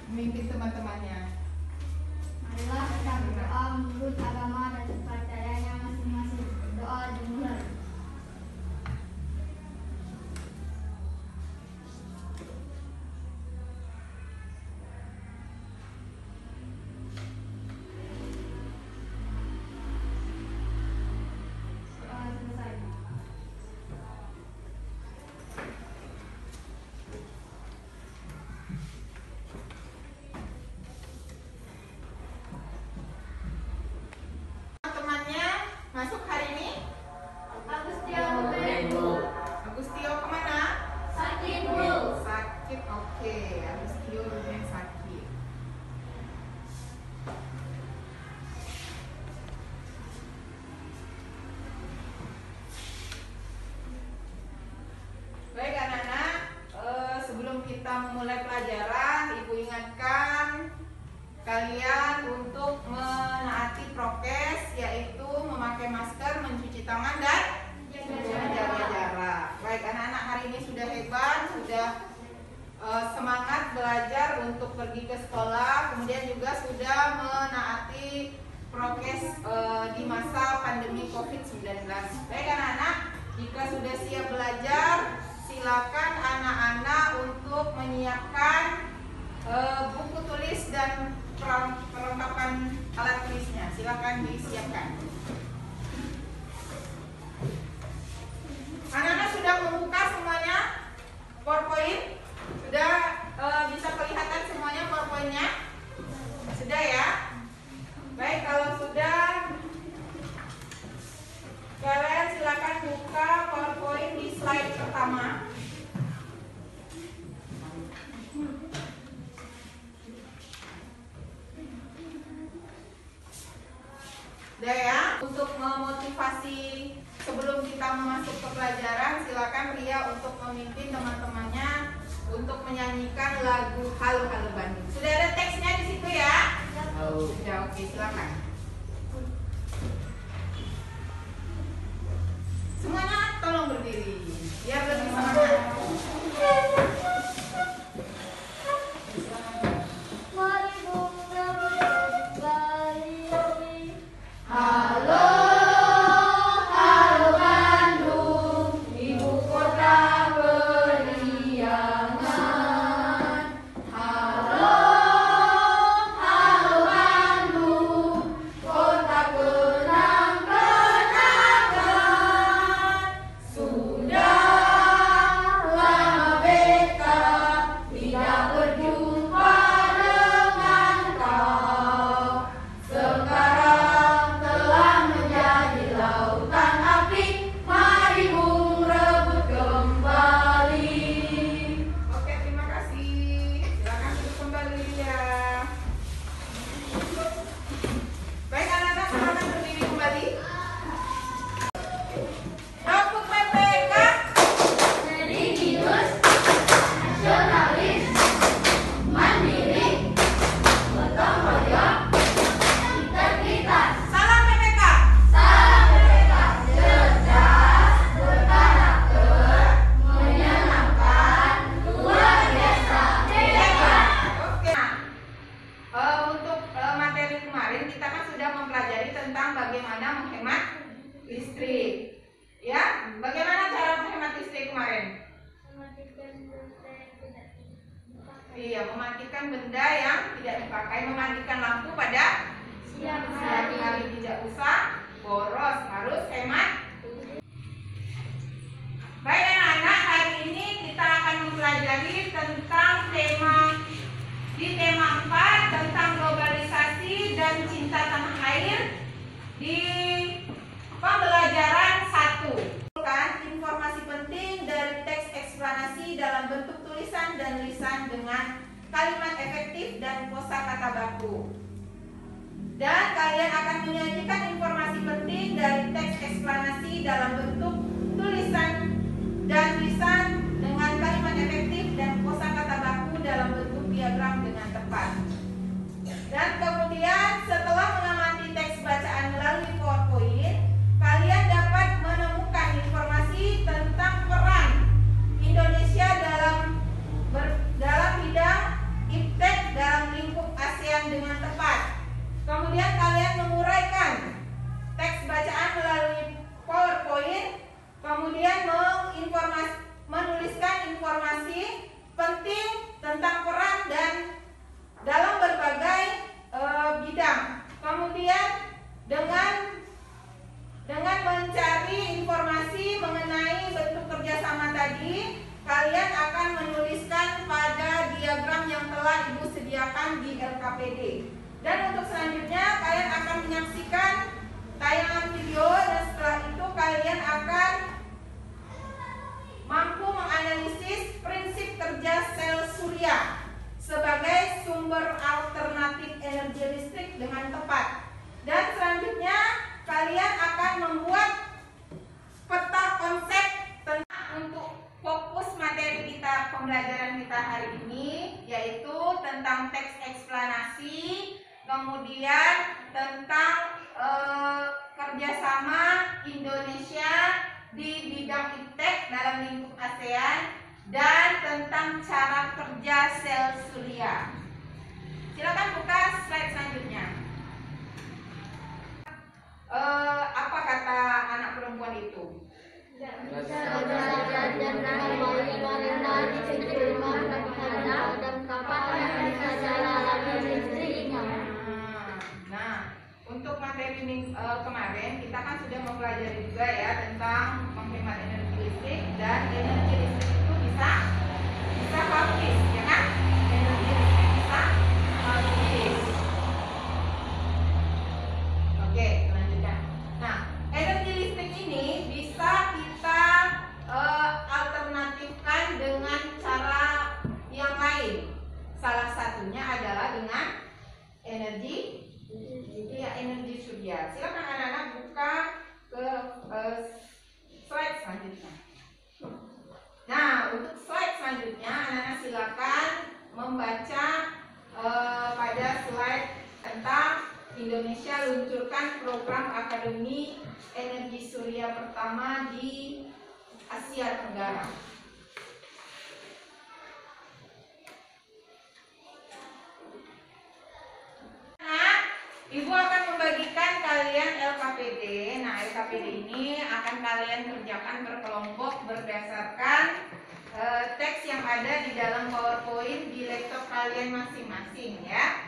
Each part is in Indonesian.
memimpin teman-temannya. Marilah kita berdoa menurut agama dan kepercayaannya masing-masing. Berdoa dimulai. Masuk hari ini? Agustio Bu. Agustio kemana? Sakit Bu. Sakit, oke. Agustio Ruben sakit. Baik anak-anak, sebelum kita memulai pelajaran, Ibu ingatkan kalian untuk menaati prokes, yaitu memakai masker, mencuci tangan, dan menjaga jarak. Baik anak-anak, hari ini sudah hebat, sudah semangat belajar untuk pergi ke sekolah, kemudian juga sudah menaati prokes di masa pandemi COVID-19. Baik anak-anak, jika sudah siap belajar, silakan anak-anak untuk menyiapkan buku tulis dan perlengkapan alat tulisnya. Silakan disiapkan. Anak-anak sudah membuka semuanya PowerPoint? Sudah bisa kelihatan semuanya PowerPoint-nya? Sudah ya? Baik, kalau sudah, kalian silakan buka PowerPoint di slide pertama. Udah ya, untuk memotivasi sebelum kita masuk ke pelajaran, silakan Ria untuk memimpin teman-temannya untuk menyanyikan lagu Halo Halo Bandung. Sudah ada teksnya di situ ya? Sudah, oke, silakan. Semuanya tolong berdiri biar lebih semangat. Halo, halo Bandung, ibu kota periangan. Halo, halo Bandung, kota kenang-kenangan. Sudah lama beta tidak berjumpa dengan kau. Sekarang telah menjadi lautan api, mari bung rebut kembali. Oke, terima kasih. Silakan duduk kembali ya. Baik anak-anak, silakan berdiri kembali. Untuk PPK Religius, nasionalis, mandiri, gotong royong, integritas. salam PPK. Salam mereka cerdas, berkarakter, menyenangkan, luar biasa, hebat. Oke. Untuk materi kemarin kita kan sudah mempelajari tentang bagaimana menghemat listrik. Ya, bagaimana cara menghemat listrik kemarin? Iya, mematikan benda yang tidak dipakai, mematikan lampu pada siang hari, tidak usah boros, harus hemat. Baik anak-anak, hari ini kita akan mempelajari tentang tema 4 tentang globalisasi dan cinta tanah air di pembelajaran 1. Informasi penting dari teks eksplanasi dalam bentuk tulisan dan lisan dengan kalimat efektif dan kosakata baku. Dan kalian akan menyajikan informasi penting dari teks eksplanasi dalam bentuk tulisan dan lisan dengan kalimat efektif dan kosakata baku dalam bentuk diagram dengan tepat. Dan kemudian setelah mengamati teks bacaan melalui PowerPoint, kalian dapat menemukan informasi tentang peran Indonesia dalam bidang iptek dalam LKPD. Dan untuk selanjutnya kalian akan menyaksikan tayangan video, dan setelah itu kalian akan mampu menganalisis prinsip kerja sel surya sebagai sumber alternatif energi listrik dengan tepat. Dan selanjutnya kalian akan membuat peta konsep untuk fokus materi kita, pembelajaran kita hari ini, yaitu tentang teks eksplanasi, kemudian tentang kerjasama Indonesia di bidang iptek dalam lingkup ASEAN, dan tentang cara kerja sel surya. Silakan buka slide selanjutnya. Apa kata anak perempuan itu? Nah, untuk materi kemarin kita kan sudah mempelajari juga ya tentang menghemat energi listrik, dan energi listrik itu bisa habis, ya kan? Energi listrik bisa habis. Oke, selanjutnya. Nah, energi listrik ini bisa kita alternatifkan dengan cara yang lain. Salah satunya adalah dengan energi surya. Silakan anak-anak buka ke slide selanjutnya. Nah, untuk slide selanjutnya anak-anak silakan membaca pada slide tentang Indonesia luncurkan program Akademi Energi Surya pertama di Asia Tenggara. Ibu akan membagikan kalian LKPD. Nah, LKPD ini akan kalian kerjakan berkelompok berdasarkan teks yang ada di dalam PowerPoint di laptop kalian masing-masing ya.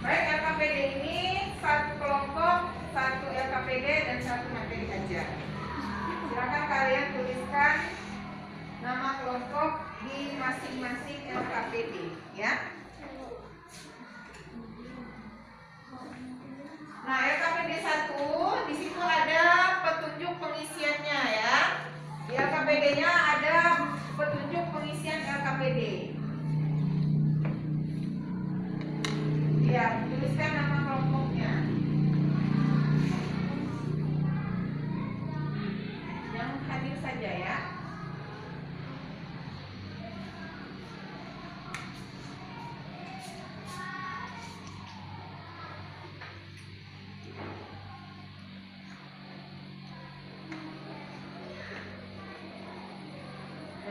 Baik, LKPD ini satu kelompok, satu LKPD dan satu materi aja. Silakan kalian tuliskan nama kelompok di masing-masing LKPD ya. Nah, LKPD 1 di situ ada petunjuk pengisiannya ya. Di LKPD-nya ada petunjuk pengisian LKPD. Ya, tuliskan nama kelompoknya. Yang hadir saja ya.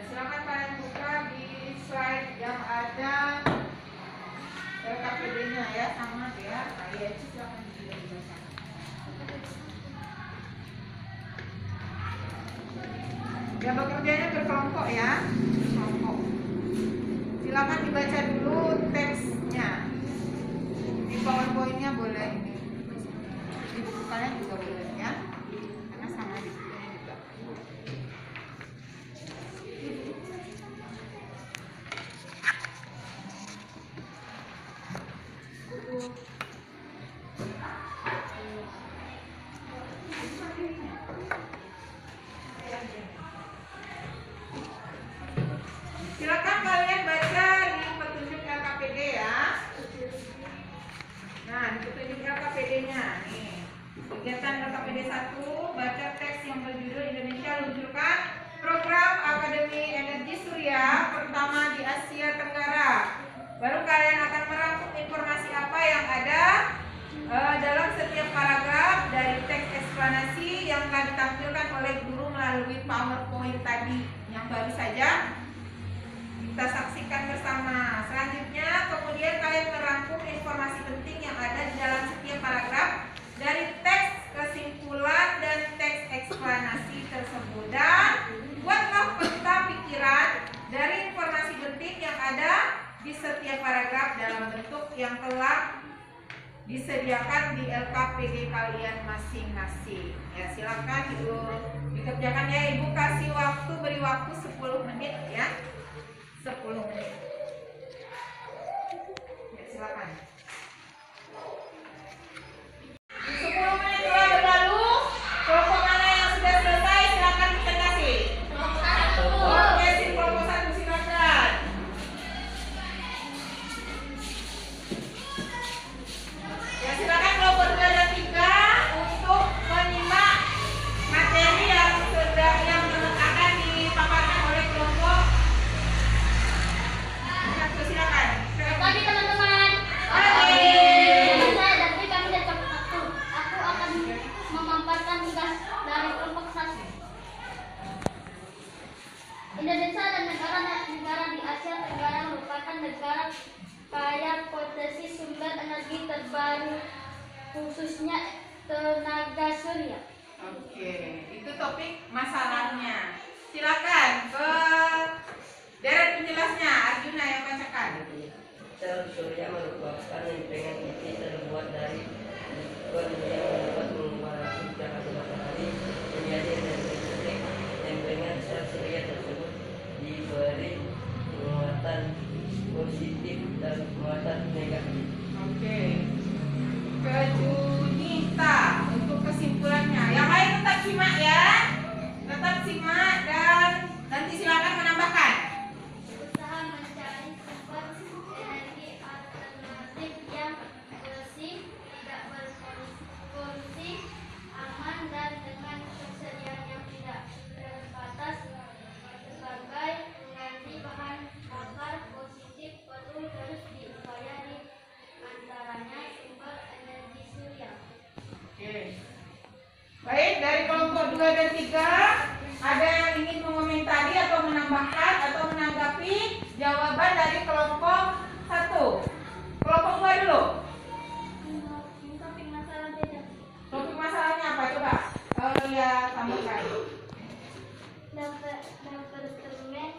Silakan kalian buka di slide yang ada LKPD-nya ya, sama ya. Saya silakan juga dibaca. Ya, bekerjanya berkelompok ya, berkelompok. Silakan dibaca dulu teksnya. Di PowerPoint-nya boleh ini. Di buku kalian juga boleh ya. Karena sama di bukunya juga. Silakan kalian baca di petunjuk LKPD ya. Nah, di petunjuk LKPD-nya nih. Kegiatan LKPD 1, baca teks yang berjudul Indonesia luncurkan program Akademi Energi Surya pertama di Asia Tenggara. Baru kalian akan merangkum informasi apa yang ada dalam setiap paragraf dari teks eksplanasi yang telah ditampilkan oleh guru melalui PowerPoint tadi yang baru saja kita saksikan bersama. Selanjutnya kemudian kalian merangkum informasi penting yang ada di dalam setiap paragraf dari teks kesimpulan dan teks eksplanasi tersebut, dan buatlah peta pikiran dari informasi penting yang ada di setiap paragraf dalam bentuk yang telah disediakan di LKPD kalian masing-masing Ya, silakan Ibu dikerjakan ya. Ibu kasih waktu, beri waktu 10 menit ya. 10 menit. Ya, silakan. 10 menit telah berlalu. Kelompok mana yang sudah selesai silakan kita kasih. Oke, si kelompok 1 silakan. Ya, silakan kelompok 2 dan 3 untuk menyimak materi yang akan dipaparkan oleh kelompok 1. Silakan. Pagi teman-teman. Oke. Saya Davi, kami dari kelompok 1. Aku akan memaparkan tugas dari kelompok 1. Indonesia dan negara-negara di Asia Tenggara merupakan negara kaya potensi sumber energi terbaru, khususnya tenaga surya. Oke, itu topik masalahnya. Silakan ke deret penjelasnya. Arjuna yang bacakan. Sel surya merupakan lempengan inti terbuat dari ion yang dapat mengubah cahaya matahari menjadi energi listrik. Lempengan sel surya tersebut diberi muatan positif dan muatan negatif. Oke. Ke Junita untuk kesimpulannya. Yang lain tetap simak ya. Tetap simak dan nanti silakan menambahkan. Usaha mencari sumber energi alternatif yang bersih, tidak berpolusi, aman dan dengan ketersediaan yang tidak terbatas sebagai pengganti bahan bakar positif perlu terus diupaya di antaranya sumber energi surya. Oke. Baik, dari kelompok 2 dan 3 ada yang ingin mengomentari atau menambahkan atau menanggapi jawaban dari kelompok 1. Kelompok 2 dulu. Topik masalah beda. Topik masalahnya apa coba? Ya, tambahkan. Departemen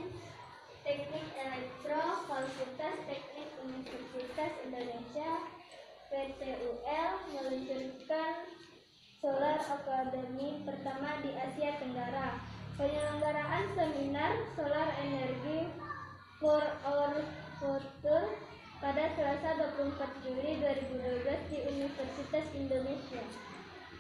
Teknik Elektro Fakultas Teknik Universitas Indonesia (PTUL) meluncurkan Solar Academy pertama di Asia Tenggara. Penyelenggaraan seminar Solar Energy for Our Future pada Selasa 24 Juli 2012 di Universitas Indonesia.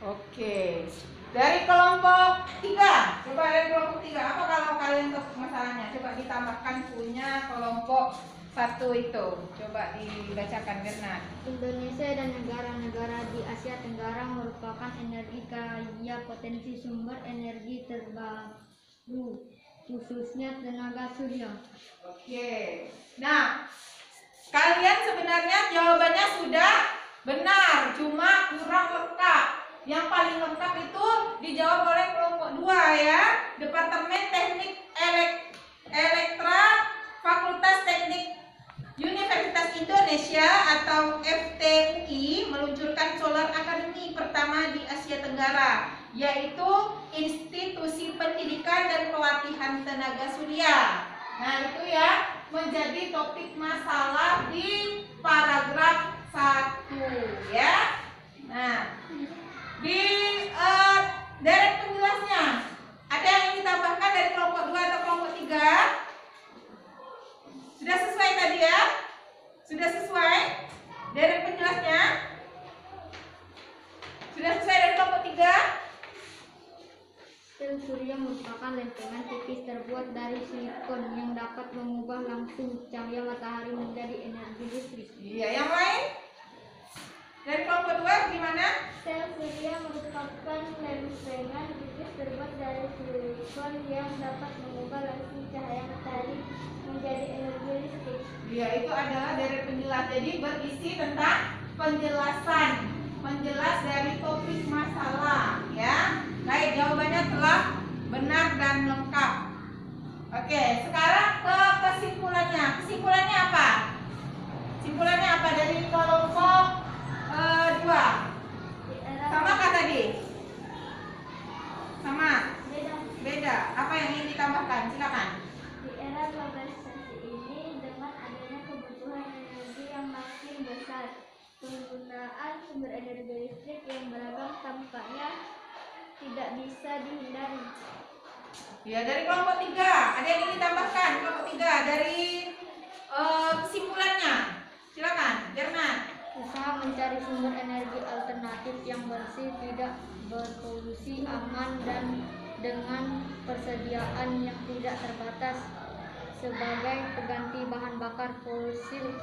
Oke. Dari kelompok 3. Coba dari kelompok 3. Apa kalau kalian topik masalahnya? Coba ditambahkan punya kelompok 1 itu. Coba dibacakan Bernard. Indonesia dan negara-negara di Asia Tenggara merupakan energi kaya potensi sumber energi terbaru, khususnya tenaga surya. Oke. Nah, kalian sebenarnya jawabannya sudah benar, cuma kurang lengkap. Yang paling lengkap itu dijawab oleh kelompok 2 ya. Departemen Teknik Elektra Fakultas Teknik Universitas Indonesia atau FTUI meluncurkan Solar Academy pertama di Asia Tenggara, yaitu institusi pendidikan dan pelatihan tenaga surya. Nah, itu ya menjadi topik masalah di paragraf 1 ya. Nah, di deret penjelasnya ada yang ingin ditambahkan dari kelompok 2 atau kelompok 3? Sudah sesuai tadi ya? Sudah sesuai deret penjelasnya? Sudah sesuai dari kelompok 3? Sel surya merupakan lempengan tipis terbuat dari silikon yang dapat mengubah langsung cahaya matahari menjadi energi listrik. Iya, yang lain? Dari kelompok 2 gimana? Sel surya merupakan lempengan tipis terbuat dari silikon yang dapat mengubah langsung cahaya matahari menjadi energi listrik. Iya, itu adalah deret penjelas. Jadi berisi tentang penjelas dari topik masalah ya. Baik, jawabannya telah benar dan lengkap. Oke, sekarang ke kesimpulannya. Kesimpulannya apa? Kesimpulannya apa dari kelompok 2? Sama kah tadi? Sama? Beda. Apa yang ingin ditambahkan? Silakan. Di era globalisasi ini, dengan adanya kebutuhan energi yang makin besar, penggunaan sumber energi listrik yang beragam tampaknya tidak bisa dihindari. Ya, dari kelompok 3, ada yang ingin ditambahkan? Kelompok 3 dari kesimpulannya. Silakan, Jerman. Usaha mencari sumber energi alternatif yang bersih, tidak berpolusi, aman, dan dengan persediaan yang tidak terbatas sebagai pengganti bahan bakar fosil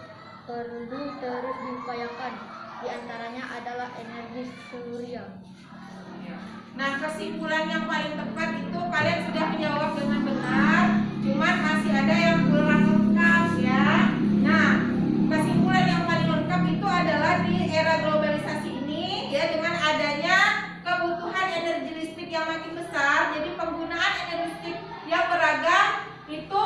perlu terus diupayakan. Di antaranya adalah energi surya. Nah, kesimpulan yang paling tepat itu kalian sudah menjawab dengan benar, cuman masih ada yang kurang lengkap ya. Nah, kesimpulan yang paling lengkap itu adalah di era globalisasi ini ya, dengan adanya kebutuhan energi listrik yang makin besar, jadi penggunaan energi listrik yang beragam itu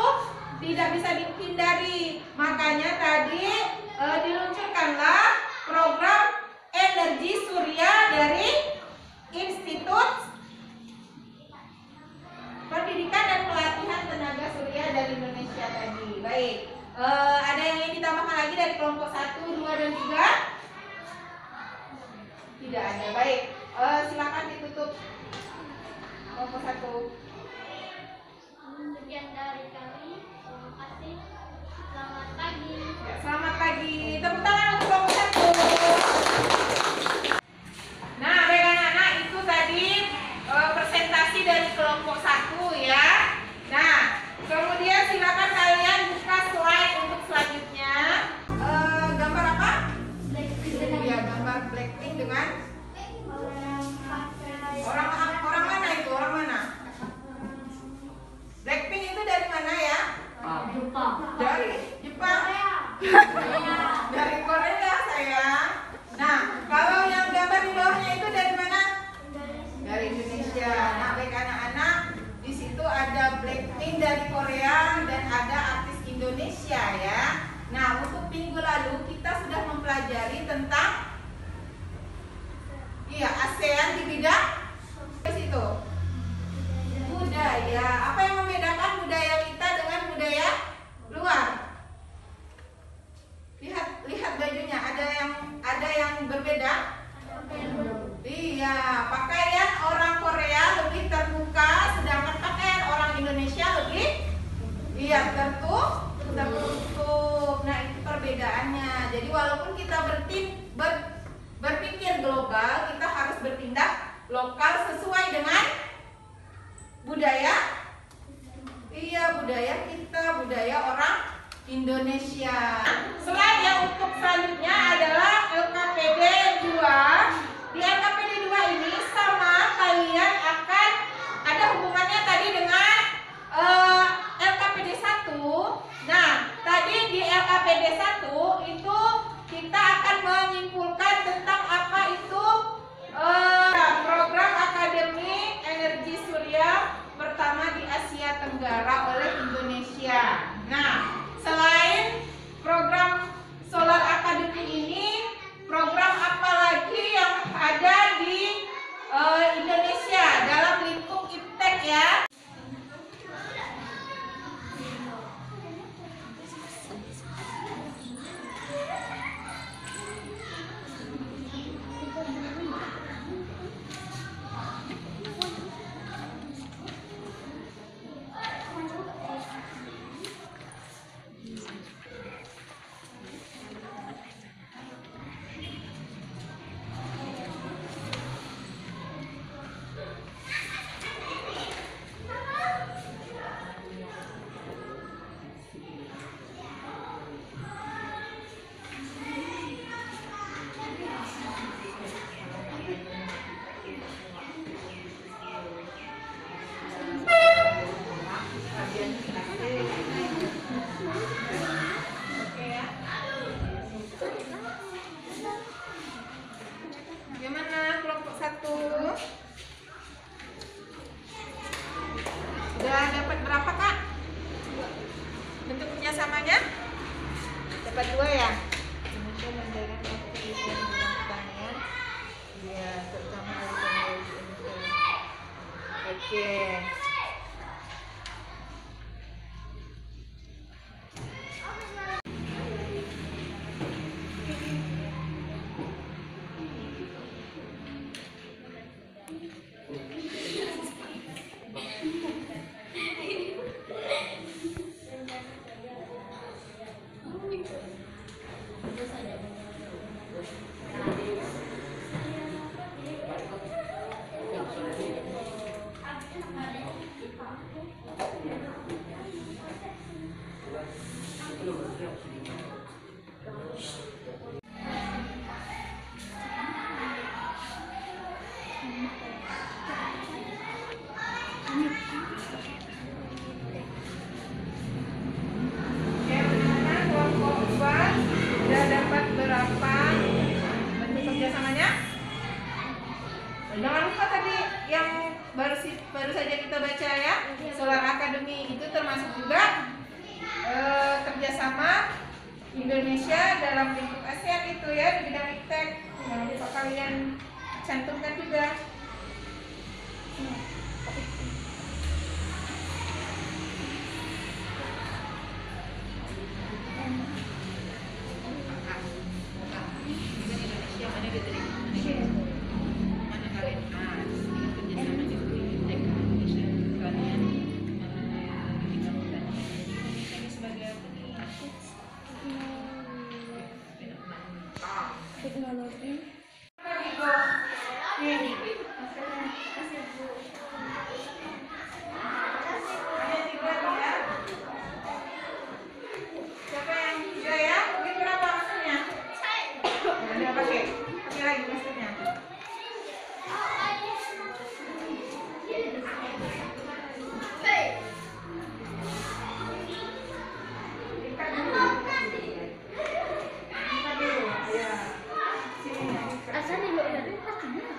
tidak bisa dihindari. Makanya tadi diluncurkanlah program energi surya dari Institut Pendidikan dan Pelatihan Tenaga Surya dari Indonesia tadi. Baik, ada yang ingin ditambahkan lagi dari kelompok 1, 2, dan 3? Tidak ada. Baik, silakan ditutup kelompok 1. Sekian dari kami. Terima kasih. Selamat pagi. Ya, selamat pagi. Tepuk tangan untuk kelompok 1. Nah, baik anak-anak, itu tadi presentasi dari kelompok 1 ya. Nah, kemudian silakan kalian buka slide untuk selanjutnya. Gambar apa? Ya, gambar Blackpink dengan orang mana itu? Orang mana? Blackpink itu dari mana ya? Jepang. Dari Jepang. Dari Korea sayang. Nah, kalau yang gambar di bawahnya itu dari mana? Dari Indonesia. Nah, baik anak-anak, di situ ada Blackpink dari Korea dan ada artis Indonesia ya. Nah, untuk minggu lalu kita sudah mempelajari tentang ASEAN di bidang situ budaya. Apa yang membedakan budaya kita dengan budaya luar? Lihat bajunya, ada yang berbeda. Iya, pakaian orang Korea lebih terbuka, sedangkan pakaian orang Indonesia lebih tertutup. Nah, itu perbedaannya. Jadi walaupun kita berpikir global, kita harus bertindak lokal sesuai dengan budaya. Budaya kita, budaya orang Indonesia. Slide yang untuk selanjutnya adalah LKPD 2. Di LKPD 2 ini sama kalian akan ada hubungannya tadi dengan LKPD 1. Nah, tadi di LKPD 1 itu kita akan menyimpulkan tentang apa itu program Akademi Energi Surya pertama di Asia Tenggara oleh Indonesia. Nah, selain program Solar Academy ini, program apa lagi yang ada di Indonesia dalam lingkup IPTEK ya? Gimana kelompok 1? Sudah dapat berapa Kak? Bentuk kerjasamanya? Dapat 2 ya? Indonesia menjalankan aktivitas bidang pertanian. Iya, terutama dari teknologi industri. Oke. yang baru saja kita baca ya, Solar Academy itu termasuk juga kerjasama Indonesia dalam lingkup ASEAN itu ya, di bidang iptek. Jangan lupa kalian cantumkan juga. Teknologi. Siapa yang tiga ya? Ini berapa maksudnya? Ada pakai lagi maksudnya. Asal lo ya tuh pastinya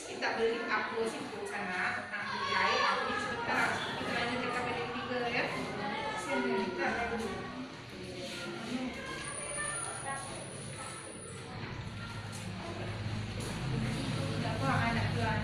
kita beli apus itu sana, beli air apus sebentar, kita lanjut ke KPD 3 ya. Sini kita lagi. Tidak apa anak tuan.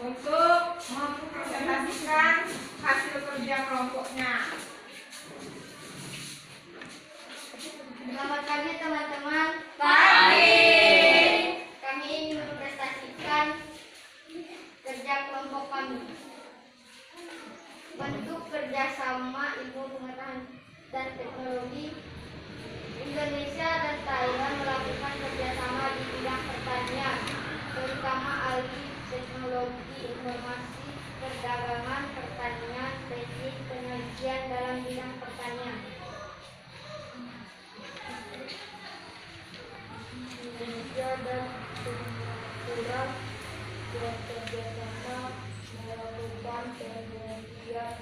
Untuk mempresentasikan hasil kerja kelompoknya. Selamat pagi teman-teman. Kami ingin mempresentasikan kerja kelompok kami. Bentuk kerjasama ilmu pengetahuan dan teknologi, Indonesia dan Thailand melakukan kerjasama di bidang pertanian, terutama alih teknologi informasi, perdagangan, pertanian, teknik, penelitian dalam bidang pertanian. Indonesia dan Singapura bekerjasama melakukan penelitian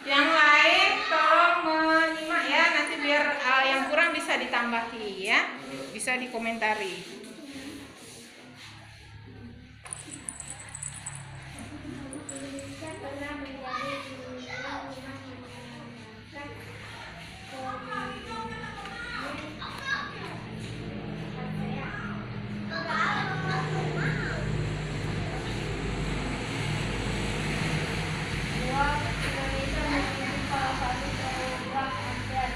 Yang lain tolong menyimak ya, nanti biar yang kurang bisa ditambahi ya, bisa dikomentari. Indonesia pernah menjadi dunia yang menyenangkan Indonesia memiliki salah satu program ASEAN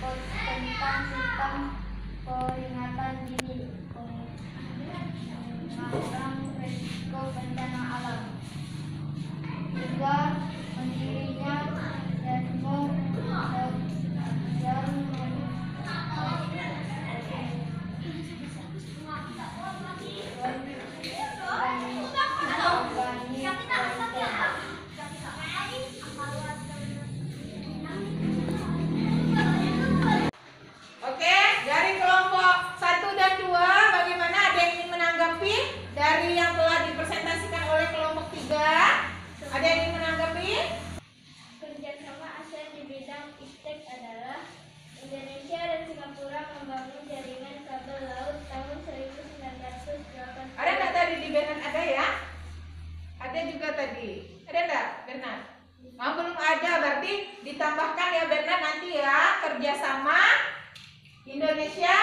tentang sistem peringatan dini mengenang risiko bencana alam. Juga pendirinya Oke, dari kelompok 1 dan 2, bagaimana? Ada yang ingin menanggapi dari yang telah dipresentasikan oleh kelompok 3? Ada yang ingin menanggapi? Kerjasama ASEAN di bidang iptek adalah Indonesia dan Singapura membangun jaringan kabel laut tahun 1980. Ada nggak tadi di Bernard? Ada ya? Ada juga tadi. Ada nggak Bernard? Nah, belum ada, berarti ditambahkan ya Bernard nanti ya, kerjasama Indonesia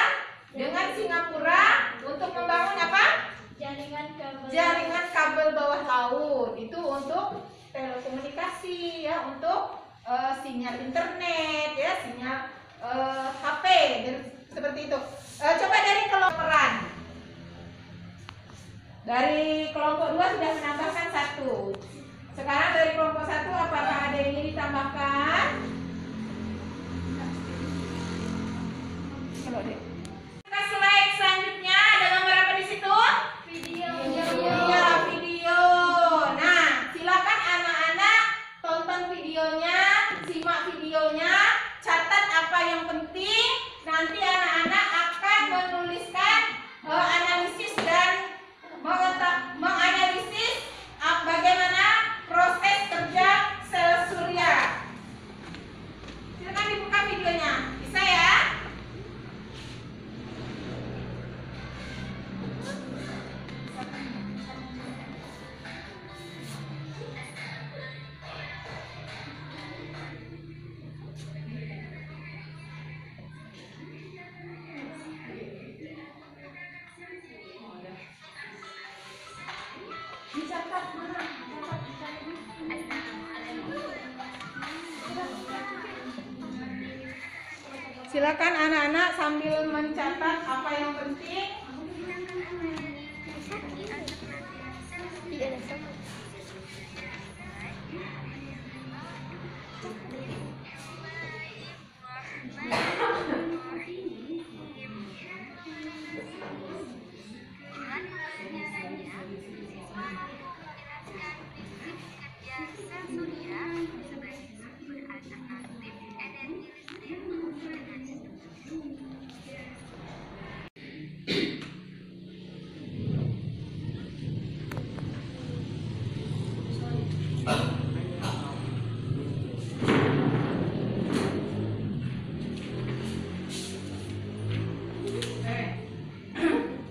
dengan Singapura untuk membangun apa? Jaringan kabel bawah laut. Itu untuk telekomunikasi ya, untuk sinyal internet ya, sinyal HP dan seperti itu. Coba dari kelompok peran. Dari kelompok 2 sudah menambahkan 1. Sekarang dari kelompok 1 apakah ada yang ingin ditambahkan? Coba deh. Slide selanjutnya ada gambar apa di situ? Video. Iya, video. Nah, silakan anak-anak tonton videonya, simak videonya, catat apa yang penting. Nanti anak-anak akan menuliskan analisis dan menganalisis bagaimana proses kerja sel surya. Silakan dibuka videonya. Bisa ya? Dicatat mana? Silakan anak-anak sambil mencatat apa yang penting.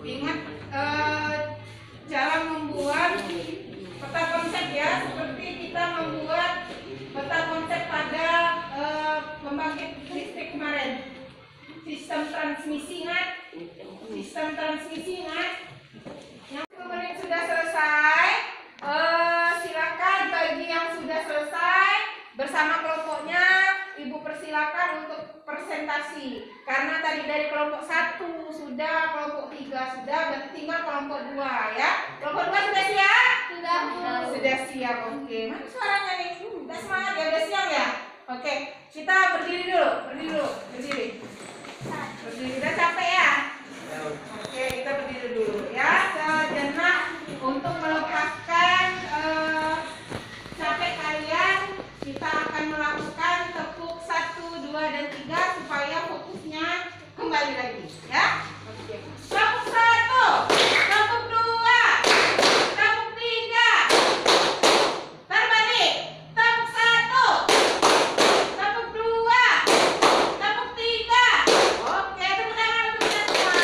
Ingat cara membuat peta konsep ya, seperti kita membuat peta konsep pada pembangkit listrik kemarin. Sistem transmisi ingat? Sistem transmisi ingat? Yang kemarin sudah selesai, silakan bagi yang sudah selesai bersama kelompoknya, Ibu persilakan untuk presentasi. Karena tadi dari kelompok 1 sudah, kelompok 3 sudah, berarti tinggal kelompok 2 ya. Kelompok 2 sudah siap? Sudah siap, oke. Mana suaranya nih? Udah semangat ya, udah siap ya? Oke, kita berdiri dulu, berdiri. Udah capek ya? Oke, kita berdiri dulu ya, sejenak untuk melepaskan capek kalian. Kita akan melakukan tepuk 1, 2, dan 3 supaya fokusnya kembali lagi ya. Oke. Tepuk 1, tepuk 2, tepuk 3, terbalik. Tepuk 1, tepuk 2, tepuk 3. Oke, tepuk tangan semua.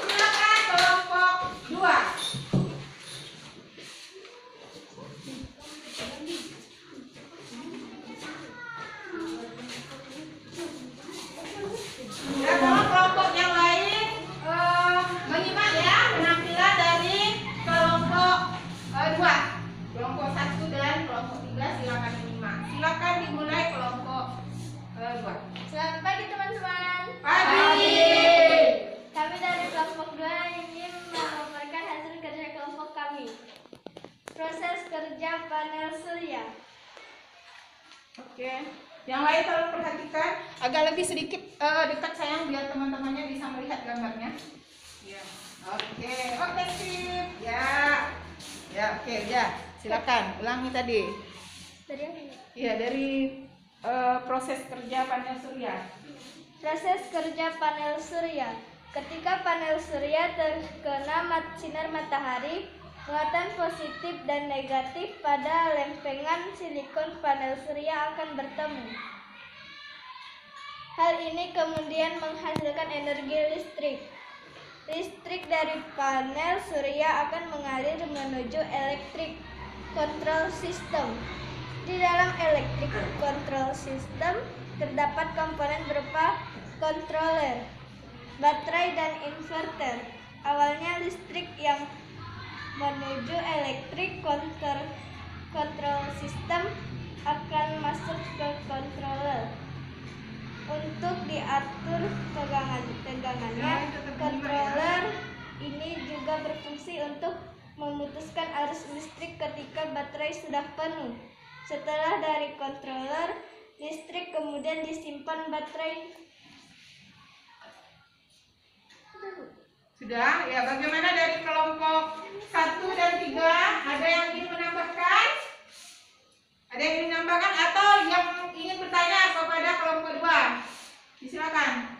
Silakan kelompok 2. Proses kerja panel surya. Oke. Yang lain tolong perhatikan. Agak lebih sedikit dekat sayang biar teman-temannya bisa melihat gambarnya. Ya. Oke sip. Ya, oke, ya. Silakan ulangi tadi. Dari apa? Iya, dari proses kerja panel surya. Proses kerja panel surya. Ketika panel surya terkena sinar matahari, muatan positif dan negatif pada lempengan silikon panel surya akan bertemu. Hal ini kemudian menghasilkan energi listrik. Listrik dari panel surya akan mengalir menuju electric control system. Di dalam electric control system terdapat komponen berupa controller, baterai, dan inverter. Awalnya listrik yang menuju electric control system akan masuk ke controller. Untuk diatur tegangannya, controller ini juga berfungsi untuk memutuskan arus listrik ketika baterai sudah penuh. Setelah dari controller, listrik kemudian disimpan baterai. Sudah? Ya, bagaimana dari kelompok 1 dan 3? Ada yang ingin menambahkan? Ada yang ingin menambahkan atau yang ingin bertanya kepada kelompok 2? Silakan.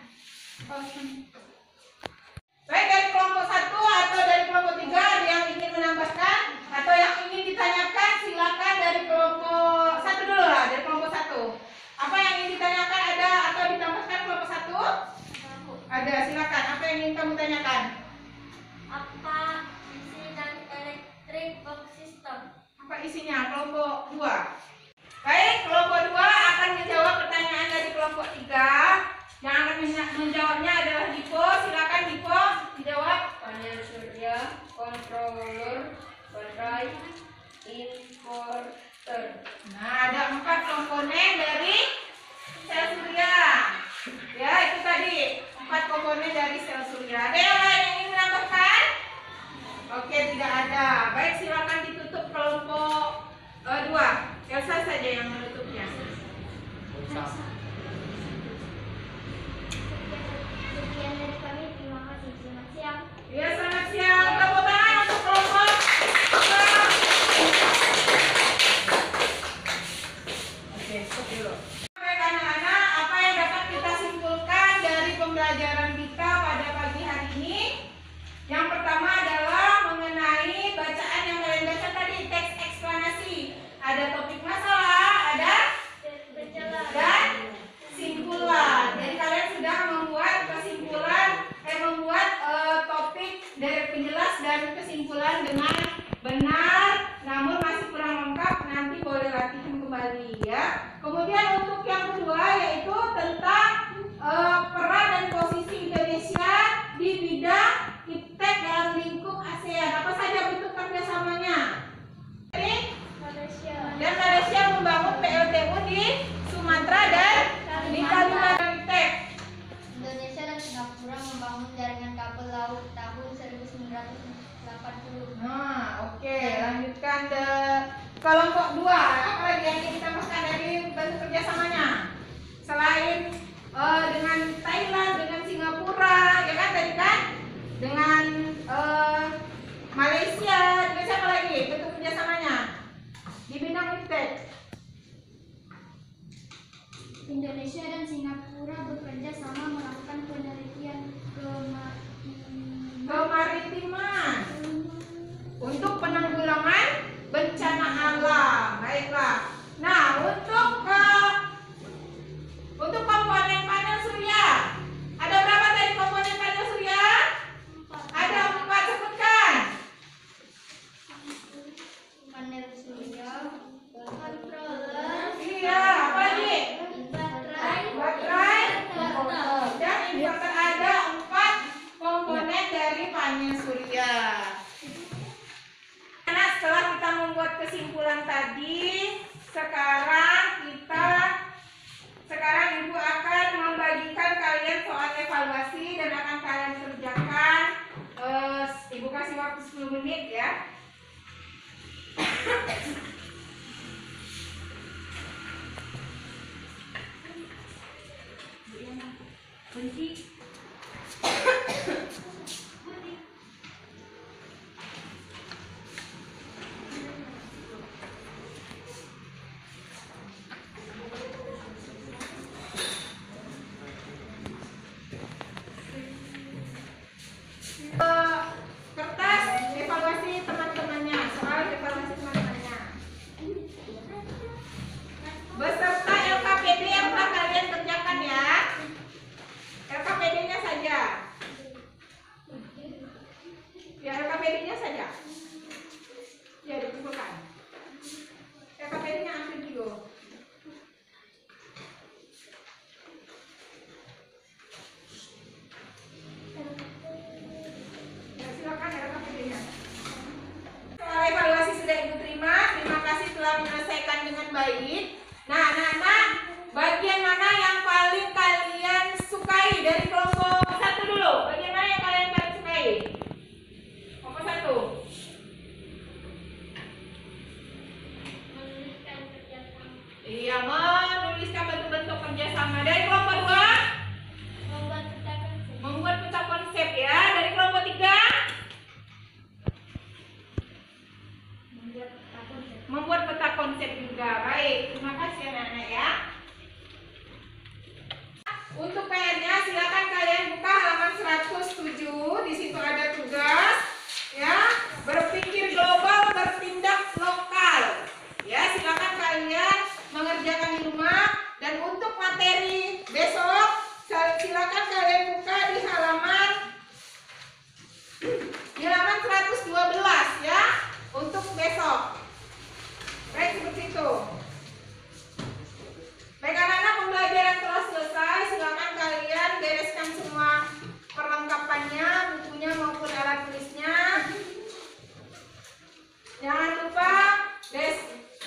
Baik, dari kelompok 1 atau dari kelompok 3 ada yang ingin menambahkan atau yang ingin ditanyakan? Silakan dari kelompok 1 dulu lah, dari kelompok 1. Apa yang ingin ditanyakan ada atau ditambahkan kelompok 1? Ada, silakan. Apa yang ingin kamu tanyakan? Apa isi dan electric box system? Apa isinya? Kelompok 2. Baik, kelompok 2 akan menjawab pertanyaan dari kelompok 3. Yang akan menjawabnya adalah Dipo. Silakan Dipo dijawab. Panel surya, controller, baterai, inverter. Nah, ada 4 komponen dari sel surya. Ya, itu tadi 4 komponen dari sel surya. Ada yang lain yang ingin menambahkan? Oke, tidak ada. Baik, silakan ditutup kelompok 2. Elsa saja yang menutupnya. Sekian dari kami, terima kasih. Selamat siang. Ya, selamat siang. Tepuk tangan untuk kelompok 2. Oke, stop dulu. Baik anak-anak, apa yang dapat kita simpulkan dari pembelajaran kita pada pagi hari ini? Yang pertama adalah mengenai bacaan yang kalian baca tadi, teks eksplanasi. Ada topik masalah, ada dan simpulan. Jadi kalian sudah membuat kesimpulan, membuat topik dari penjelas dan kesimpulan dengan benar, namun masih kurang lengkap. Nanti boleh latihan kembali ya. Kemudian untuk yang kedua yaitu tentang peran dan posisi Indonesia di bidang iptek dalam lingkup ASEAN. Apa saja bentuk kerjasamanya? Dan Malaysia membangun PLTU di Sumatera dan di Kalimantan iptek. Indonesia dan Singapura membangun jaringan kabel laut tahun 1980. Nah, oke, lanjutkan ke kelompok 2. Apa lagi yang ingin ditambahkan dari bentuk kerjasamanya? Selain dengan Thailand, dengan Singapura, ya kan tadi kan? Dengan Malaysia, dengan siapa lagi bentuk kerjasamanya di bidang iptek? Indonesia dan Singapura bekerja sama melakukan penelitian Kemaritiman untuk penanggulangan bencana alam. Baiklah. Nah, untuk komponen panel surya, ada berapa tadi komponen panel surya? Ada 4, sebutkan. panel surya, controller, Iya, apa lagi? Baterai dan inverter. Ada 4 komponen dari panel surya. Nah, setelah kita membuat kesimpulan tadi, sekarang Ibu akan membagikan kalian soal evaluasi dan akan kalian kerjakan. Ibu kasih waktu 10 menit ya. menyelesaikan dengan baik. Nah, anak-anak, bagian mana yang paling kalian sukai dari kelompok 1 dulu? Bagian mana yang kalian paling sukai? Kelompok 1. Iya, menuliskan bentuk-bentuk kerjasama. Dari kelompok 2? Membuat peta konsep ya. Dari kelompok 3? Membuat peta konsep juga. Baik, terima kasih anak-anak ya. Untuk PR-nya silakan kalian buka halaman 107. Di situ ada tugas ya. Berpikir global, bertindak lokal. Ya, silakan kalian mengerjakan di rumah. Dan untuk materi besok silakan kalian buka di halaman 112 ya untuk besok. Baik, seperti itu. Baik anak-anak, pembelajaran telah selesai. Silakan kalian bereskan semua perlengkapannya, bukunya maupun alat tulisnya. Jangan lupa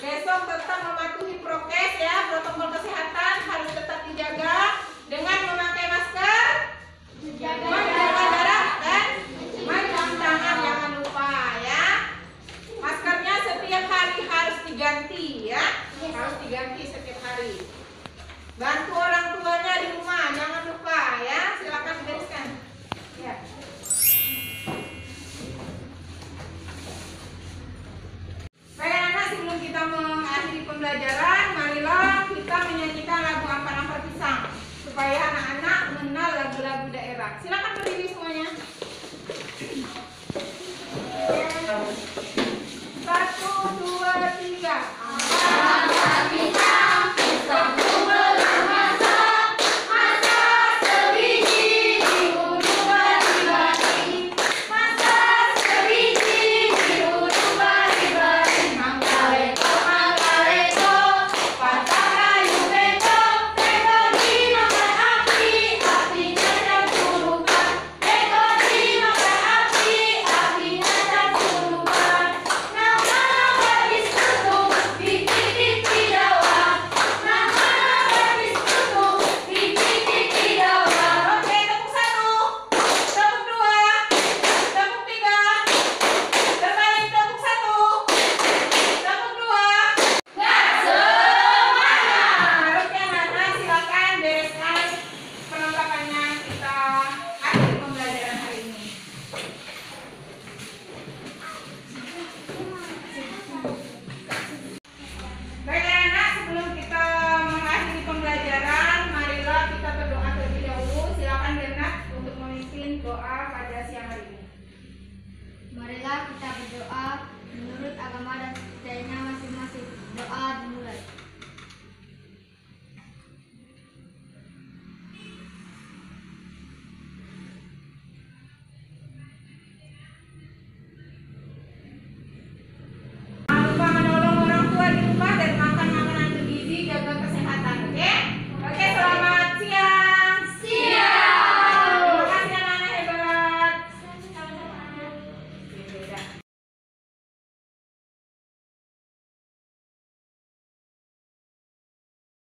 besok tetap mematuhi prokes ya, protokol kesehatan harus tetap dijaga dengan memakai masker, menjaga jarak dan mencuci tangan, jangan lupa ya. Maskernya setiap hari harus diganti ya, harus diganti setiap hari. Bantu orang tuanya di rumah, jangan lupa ya. Silakan bereskan. Ya. Baik anak, sebelum kita mengakhiri pembelajaran, marilah kita menyanyikan lagu Ampar-Ampar Pisang supaya anak-anak mengenal lagu-lagu daerah. Silakan.